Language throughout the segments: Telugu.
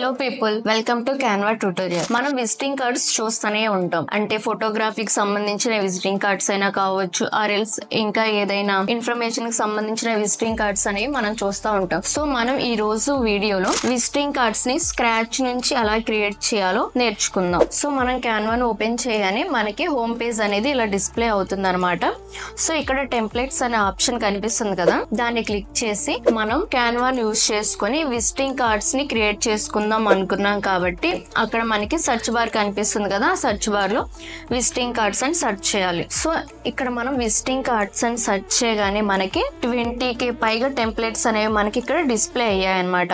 Hello people, welcome to Canva tutorial. మనం విజిటింగ్ కార్డ్స్ చూస్తూనే ఉంటాం. అంటే ఫోటోగ్రఫీకి సంబంధించిన విజిటింగ్ కార్డ్స్ అయినా కావచ్చు, ఆర్ఎల్స్ ఇంకా ఏదైనా ఇన్ఫర్మేషన్ కి సంబంధించిన విజిటింగ్ కార్డ్స్ అనేవి మనం చూస్తూ ఉంటాం. సో మనం ఈ రోజు వీడియోలో విజిటింగ్ కార్డ్స్ ని స్క్రాచ్ నుంచి ఎలా క్రియేట్ చేయాలో నేర్చుకుందాం. సో మనం క్యాన్వాను ఓపెన్ చేయగానే మనకి హోమ్ పేజ్ అనేది ఇలా డిస్ప్లే అవుతుంది అనమాట. సో ఇక్కడ టెంప్లెట్స్ అనే ఆప్షన్ కనిపిస్తుంది కదా, దాన్ని క్లిక్ చేసి మనం క్యాన్వాను యూజ్ చేసుకుని విజిటింగ్ కార్డ్స్ ని క్రియేట్ చేసుకుందాం అనుకున్నాం. కాబట్టి అక్కడ మనకి సర్చ్ బార్ కనిపిస్తుంది కదా, ఆ సర్చ్ బార్ లో విజిటింగ్ కార్డ్స్ అని సెర్చ్ చేయాలి. సో ఇక్కడ మనం విజిటింగ్ కార్డ్స్ అని సెర్చ్ చేయగానే మనకి 20K పైగా టెంప్లెట్స్ అనేవి మనకి ఇక్కడ డిస్ప్లే అయ్యాయి అనమాట.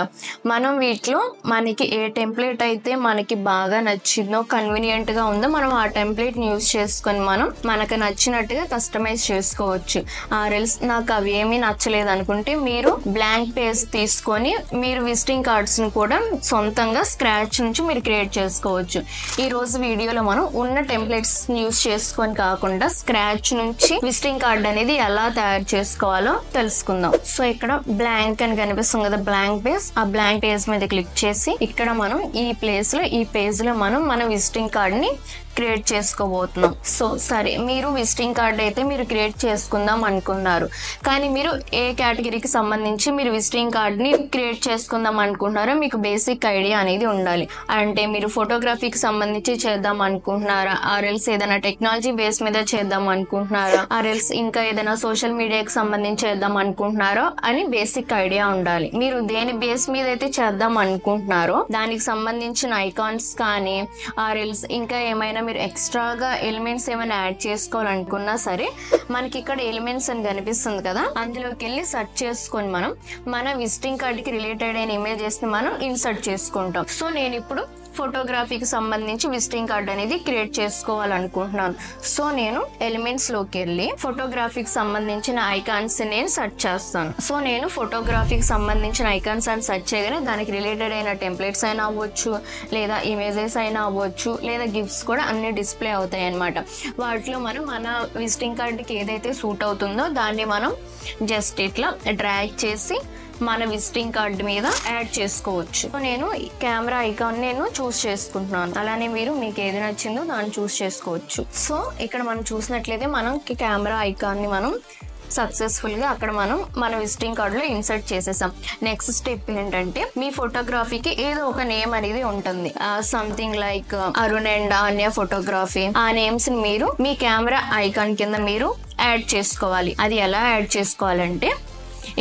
మనం వీటిలో మనకి ఏ టెంప్లెట్ అయితే మనకి బాగా నచ్చిందో, కన్వీనియంట్ గా ఉందో, మనం ఆ టెంప్లెట్ ని యూజ్ చేసుకొని మనం మనకు నచ్చినట్టుగా కస్టమైజ్ చేసుకోవచ్చు. ఆర్ఎల్స్ నాకు అవి ఏమీ నచ్చలేదు అనుకుంటే మీరు బ్లాంక్ పేజ్ తీసుకొని మీరు విజిటింగ్ కార్డ్స్ ని కూడా సొంతంగా స్క్రాచ్ నుంచి మీరు క్రియేట్ చేసుకోవచ్చు. ఈ రోజు వీడియోలో మనం ఉన్న టెంప్లెట్స్ యూజ్ చేసుకొని కాకుండా స్క్రాచ్ నుంచి విజిటింగ్ కార్డ్ అనేది ఎలా తయారు చేసుకోవాలో తెలుసుకుందాం. సో ఇక్కడ బ్లాంక్ అని కనిపిస్తుంది కదా, బ్లాంక్ పేజ్. ఆ బ్లాంక్ పేజ్ మీద క్లిక్ చేసి ఇక్కడ మనం ఈ పేజ్ లో మనం మన విజిటింగ్ కార్డ్ ని క్రియేట్ చేసుకోబోతున్నాం. సో సరే, మీరు విజిటింగ్ కార్డ్ అయితే మీరు క్రియేట్ చేసుకుందాం అనుకున్నారు, కానీ మీరు ఏ కేటగిరీకి సంబంధించి మీరు విజిటింగ్ కార్డ్ ని క్రియేట్ చేసుకుందాం అనుకుంటున్నారో మీకు బేసిక్ ఐడియా అనేది ఉండాలి. అంటే మీరు ఫోటోగ్రఫీకి సంబంధించి చేద్దాం అనుకుంటున్నారా, ఆర్ఎల్స్ ఏదైనా టెక్నాలజీ బేస్ మీద చేద్దాం అనుకుంటున్నారా, ఆర్ఎల్స్ ఇంకా ఏదైనా సోషల్ మీడియాకి సంబంధించి చేద్దాం అనుకుంటున్నారో అని బేసిక్ ఐడియా ఉండాలి. మీరు దేని బేస్ మీద అయితే చేద్దాం అనుకుంటున్నారో దానికి సంబంధించిన ఐకాన్స్ కానీ ఆర్ఎల్స్ ఇంకా ఏమైనా మీరు ఎక్స్ట్రాగా ఎలిమెంట్స్ ఏమైనా యాడ్ చేసుకోవాలనుకున్నా సరే మనకి ఇక్కడ ఎలిమెంట్స్ అని కనిపిస్తుంది కదా, అందులోకి వెళ్ళి సెర్చ్ చేసుకొని మనం మన విజిటింగ్ కార్డ్ కి రిలేటెడ్ అయిన ఇమేజెస్ ని మనం ఇన్సర్ట్ చేసుకుంటాం. సో నేను ఇప్పుడు ఫోటోగ్రఫీకి సంబంధించి విజిటింగ్ కార్డ్ అనేది క్రియేట్ చేసుకోవాలనుకుంటున్నాను. సో నేను ఎలిమెంట్స్ లోకి వెళ్ళి ఫోటోగ్రఫీకి సంబంధించిన ఐకాన్స్ నేను సెర్చ్ చేస్తాను. సో నేను ఫోటోగ్రఫీకి సంబంధించిన ఐకాన్స్ అని సెర్చ్ చేయగానే దానికి రిలేటెడ్ అయిన టెంప్లెట్స్ అయినా అవ్వచ్చు, లేదా ఇమేజెస్ అయినా అవ్వచ్చు, లేదా గిఫ్ట్స్ కూడా అన్ని డిస్ప్లే అవుతాయి అనమాట. వాటిలో మనం మన విజిటింగ్ కార్డ్కి ఏదైతే సూట్ అవుతుందో దాన్ని మనం జస్ట్ ఇట్లా డ్రాగ్ చేసి మన విజిటింగ్ కార్డ్ మీద యాడ్ చేసుకోవచ్చు. నేను కెమెరా ఐకాన్ నేను చూస్ చేసుకుంటున్నాను, అలానే మీరు మీకు ఏది నచ్చిందో దాన్ని చూస్ చేసుకోవచ్చు. సో ఇక్కడ మనం చూసినట్లయితే మనం కెమెరా ఐకాన్ ని మనం సక్సెస్ఫుల్ గా అక్కడ మనం మన విజిటింగ్ కార్డ్ లో ఇన్సర్ట్ చేసేసాం. నెక్స్ట్ స్టెప్ ఏంటంటే మీ ఫోటోగ్రఫీకి ఏదో ఒక నేమ్ అనేది ఉంటుంది. Something like Arun and ఆన్య photography. ఆ నేమ్స్ ని మీరు మీ కెమెరా ఐకాన్ కింద మీరు యాడ్ చేసుకోవాలి. అది ఎలా యాడ్ చేసుకోవాలంటే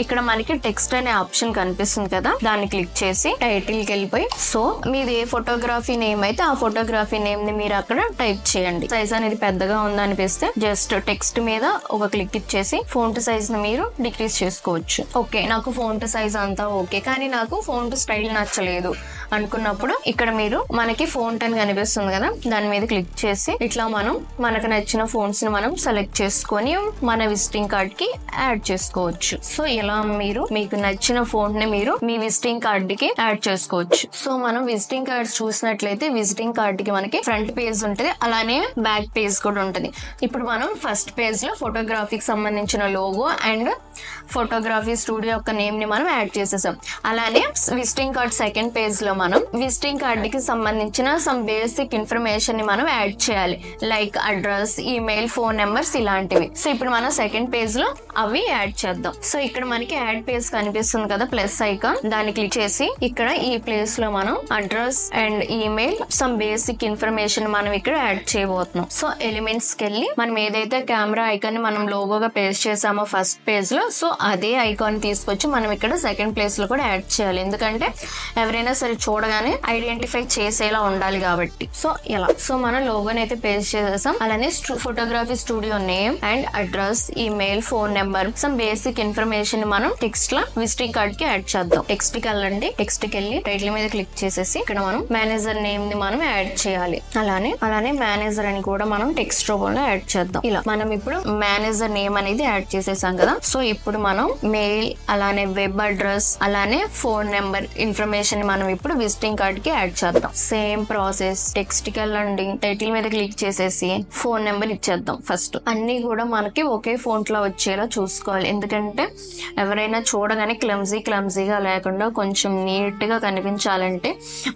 ఇక్కడ మనకి టెక్స్ట్ అనే ఆప్షన్ కనిపిస్తుంది కదా, దాన్ని క్లిక్ చేసి టైటిల్ కి వెళ్ళిపోయి సో మీది ఏ ఫోటోగ్రఫీ నేమ్ అయితే ఆ ఫోటోగ్రఫీ నేమ్ ని మీరు అక్కడ టైప్ చేయండి. సైజ్ అనేది పెద్దగా ఉందనిపిస్తే జస్ట్ టెక్స్ట్ మీద ఒక క్లిక్ ఇచ్చేసి ఫోంట్ సైజ్ ని మీరు డిక్రీజ్ చేసుకోవచ్చు. ఓకే, నాకు ఫోంట్ సైజ్ అంతా ఓకే, కానీ నాకు ఫోంట్ స్టైల్ నచ్చలేదు అనుకున్నప్పుడు ఇక్కడ మీరు మనకి ఫోంట్ అని కనిపిస్తుంది కదా, దాని మీద క్లిక్ చేసి ఇట్లా మనం మనకు నచ్చిన ఫోన్స్ ని మనం సెలెక్ట్ చేసుకొని మన విజిటింగ్ కార్డ్ కి యాడ్ చేసుకోవచ్చు. సో ఇలా మీరు మీకు నచ్చిన ఫోంట్ ని మీరు మీ విజిటింగ్ కార్డ్ కి యాడ్ చేసుకోవచ్చు. సో మనం విజిటింగ్ కార్డ్స్ చూసినట్లయితే విజిటింగ్ కార్డ్ కి మనకి ఫ్రంట్ పేజ్ ఉంటుంది, అలానే బ్యాక్ పేజ్ కూడా ఉంటుంది. ఇప్పుడు మనం ఫస్ట్ పేజ్ లో ఫోటోగ్రఫీకి సంబంధించిన లోగో అండ్ ఫోటోగ్రఫీ స్టూడియో యొక్క నేమ్ ని మనం యాడ్ చేసేసాం. అలానే విజిటింగ్ కార్డ్ సెకండ్ పేజ్ లో మనం విజిటింగ్ కార్డ్ కి సంబంధించిన సమ్ బేసిక్ ఇన్ఫర్మేషన్ ని మనం యాడ్ చేయాలి, like address, email, phone numbers ఇలాంటివి. సో ఇప్పుడు మనం సెకండ్ పేజ్ లో అవి యాడ్ చేద్దాం. సో ఇక్కడ మనకి యాడ్ పేజ్ కనిపిస్తుంది కదా, ప్లస్ ఐకాన్, దాన్ని క్లిక్ చేసి ఇక్కడ ఈ ప్లేస్ లో మనం address and email some basic information మనం ఇక్కడ యాడ్ చేయబోతున్నాం. సో ఎలిమెంట్స్ కి వెళ్ళి మనం ఏదైతే కెమెరా ఐకాన్ ని మనం లోగోగా పేస్ట్ చేసామో ఫస్ట్ పేజ్ లో, సో అదే ఐకాన్ తీసుకొచ్చి మనం ఇక్కడ సెకండ్ ప్లేస్ లో కూడా యాడ్ చేయాలి. ఎందుకంటే ఎవరైనా సరే చూడగానే ఐడెంటిఫై చేసేలా ఉండాలి కాబట్టి. సో ఇలా సో మనం లోగోని అయితే పేస్ట్ చేసేసాం. అలానే photography studio name and address, email, phone number some basic information మనం టెక్స్ట్ లా విజిటింగ్ కార్డ్ కి యాడ్ చేద్దాం. టెక్స్ట్ కి వెళ్ళండి, టెక్స్ట్ కి వెళ్ళి టైటిల్ మీద క్లిక్ చేసేసి ఇక్కడ మనం మేనేజర్ నేమ్ ని మనం యాడ్ చేయాలి. అలానే మేనేజర్ అని కూడా మనం టెక్స్ట్ రూపంలో యాడ్ చేద్దాం. ఇలా మనం ఇప్పుడు మేనేజర్ నేమ్ అనేది యాడ్ చేసేసాం కదా. సో ఇప్పుడు మనం మెయిల్, అలానే వెబ్ అడ్రస్, అలానే ఫోన్ నెంబర్ ఇన్ఫర్మేషన్ మనం ఇప్పుడు విజిటింగ్ కార్డ్ కి యాడ్ చేద్దాం. Same process. టెక్స్ట్ కి వెళ్ళండి, టైటిల్ మీద క్లిక్ చేసేసి ఫోన్ నెంబర్ ఇచ్చేద్దాం. ఫస్ట్ అన్ని కూడా మనకి ఒకే ఫాంట్ లో వచ్చేలా చూసుకోవాలి. ఎందుకంటే ఎవరైనా చూడగానే క్లమ్జీగా లేకుండా కొంచెం నీట్ గా కనిపించాలంటే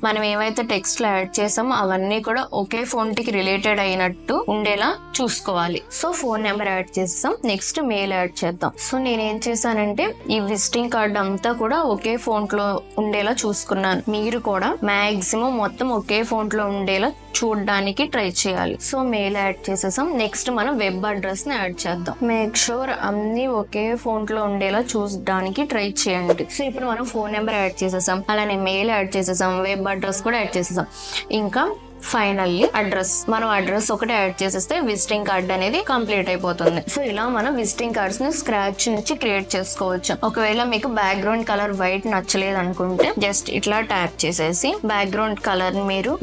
మనం ఏమైతే టెక్స్ట్ లో యాడ్ చేసామో అవన్నీ కూడా ఒకే ఫాంట్ కి రిలేటెడ్ అయినట్టు ఉండేలా చూసుకోవాలి. సో ఫోన్ నెంబర్ యాడ్ చేస్తాం. నెక్స్ట్ మెయిల్ యాడ్ చేద్దాం. సో నేనేం చేశానంటే ఈ విజిటింగ్ కార్డ్ అంతా కూడా ఒకే ఫాంట్ లో ఉండేలా చూసుకున్నాను. మీరు కూడా మాక్సిమం మొత్తం ఒకే ఫాంట్ లో ఉండేలా చూడడానికి ట్రై చేయాలి. సో మెయిల్ యాడ్ చేసేసాం. నెక్స్ట్ మనం వెబ్ అడ్రస్ ని యాడ్ చేద్దాం. మేక్ షూర్ అన్ని ఒకే ఫాంట్ లో ఉండేలా చూడడానికి ట్రై చేయండి. సో ఇప్పుడు మనం ఫోన్ నెంబర్ యాడ్ చేసేసాం, అలానే మెయిల్ యాడ్ చేసేసాం, వెబ్ అడ్రస్ కూడా యాడ్ చేసేసాం. ఇంకా ఫైనల్లీ అడ్రస్. మనం అడ్రస్ ఒకటి యాడ్ చేసేస్తే విజిటింగ్ కార్డ్ అనేది కంప్లీట్ అయిపోతుంది. సో ఇలా మనం విజిటింగ్ కార్డ్స్ ని స్క్రాచ్ నుంచి క్రియేట్ చేసుకోవచ్చు. ఒకవేళ మీకు బ్యాక్గ్రౌండ్ కలర్ వైట్ నచ్చలేదు అనుకుంటే జస్ట్ ఇట్లా ట్యాప్ చేసేసి బ్యాక్గ్రౌండ్ కలర్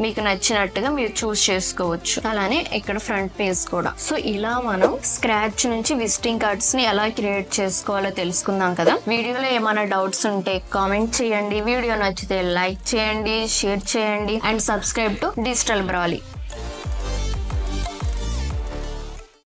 మీకు నచ్చినట్టుగా మీరు చూస్ చేసుకోవచ్చు. అలానే ఇక్కడ ఫ్రంట్ పేజ్ కూడా. సో ఇలా మనం స్క్రాచ్ నుంచి విజిటింగ్ కార్డ్స్ ని ఎలా క్రియేట్ చేసుకోవాలో తెలుసుకుందాం కదా. వీడియోలో ఏమైనా డౌట్స్ ఉంటే కామెంట్ చేయండి. వీడియో నచ్చితే లైక్ చేయండి, షేర్ చేయండి అండ్ సబ్స్క్రైబ్ టు డిజిటల్ బ్రాలీ.